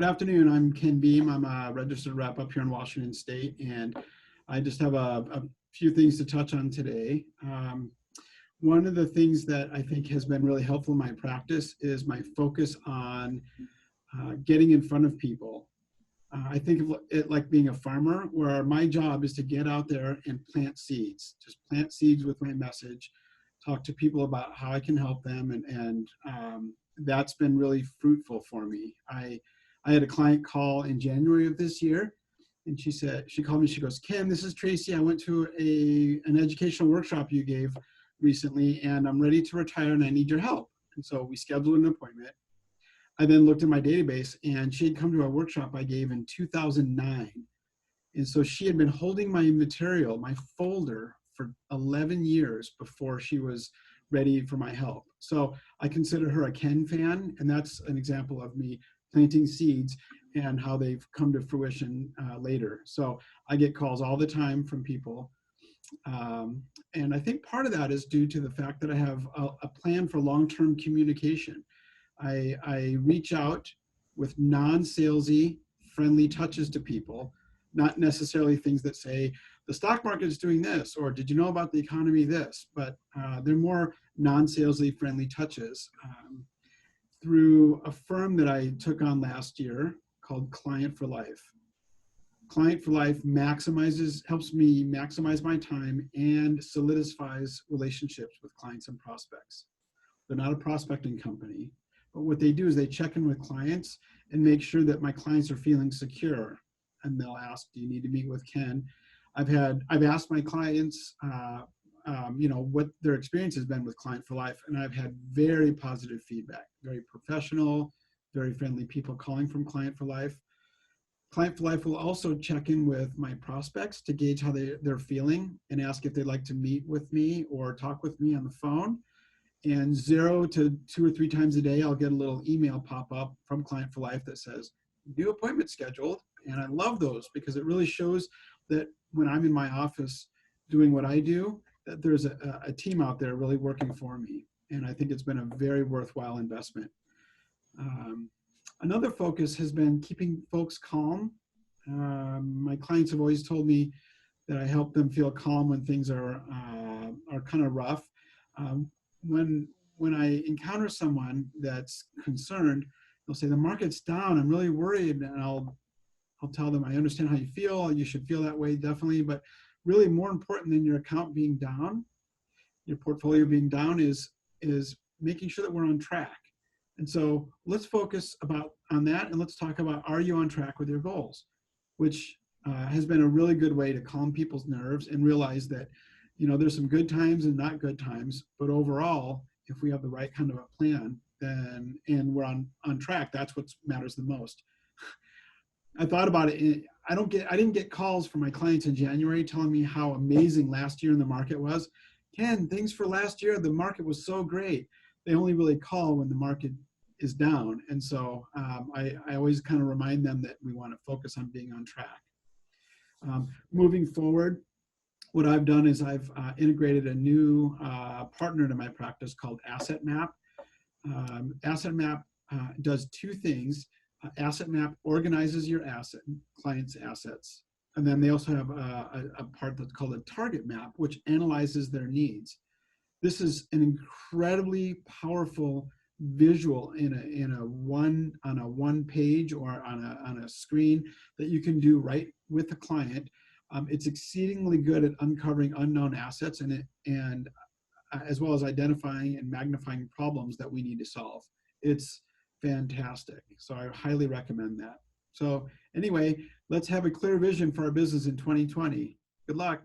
Good afternoon. I'm Ken Behm. I'm a registered rep up here in Washington State, and I just have a few things to touch on today. One of the things that I think has been really helpful in my practice is my focus on getting in front of people. I think of it like being a farmer, where my job is to get out there and plant seeds, just plant seeds with my message, talk to people about how I can help them, and that's been really fruitful for me. I had a client call in January of this year, and she called me, she goes, Ken, this is Tracy. I went to an educational workshop you gave recently, and I'm ready to retire and I need your help. And so we scheduled an appointment. I then looked at my database, and she had come to a workshop I gave in 2009. And so she had been holding my material, my folder, for 11 years before she was ready for my help. So I consider her a Ken fan, and that's an example of me planting seeds and how they've come to fruition later. So I get calls all the time from people. And I think part of that is due to the fact that I have a plan for long-term communication. I reach out with non-salesy, friendly touches to people, not necessarily things that say, the stock market is doing this, or did you know about the economy this, but they're more non-salesy, friendly touches. Through a firm that I took on last year called Client for Life. Client for Life helps me maximize my time and solidifies relationships with clients and prospects. They're not a prospecting company, but what they do is they check in with clients and make sure that my clients are feeling secure. And they'll ask, do you need to meet with Ken? I've asked my clients, what their experience has been with Client for Life, and I've had very positive feedback, very professional, very friendly people calling from Client for Life. Client for Life will also check in with my prospects to gauge how they're feeling and ask if they'd like to meet with me or talk with me on the phone. And 0 to 2 or 3 times a day, I'll get a little email pop up from Client for Life that says, new appointment scheduled. And I love those because it really shows that when I'm in my office doing what I do, that there's a team out there really working for me. And I think it's been a very worthwhile investment. Another focus has been keeping folks calm. My clients have always told me that I help them feel calm when things are kind of rough. When I encounter someone that's concerned, they'll say, the market's down, I'm really worried. And I'll tell them, I understand how you feel. You should feel that way, definitely. But really more important than your account being down, your portfolio being down is making sure that we're on track. And so let's focus on that, and let's talk about, are you on track with your goals? Which has been a really good way to calm people's nerves and realize that, there's some good times and not good times, but overall, if we have the right kind of a plan, and we're on track, that's what matters the most. I thought about it. I didn't get calls from my clients in January telling me how amazing last year in the market was. Ken, thanks for last year. The market was so great. They only really call when the market is down. And so I always kind of remind them that we want to focus on being on track. Moving forward, what I've done is I've integrated a new partner to my practice called Asset Map. Asset Map does 2 things. Asset Map organizes your client's assets. And then they also have a part that's called a Target Map, which analyzes their needs. This is an incredibly powerful visual on a one page or on a screen that you can do right with the client. It's exceedingly good at uncovering unknown assets and as well as identifying and magnifying problems that we need to solve. It's fantastic. So I highly recommend that. So anyway, let's have a clear vision for our business in 2020. Good luck.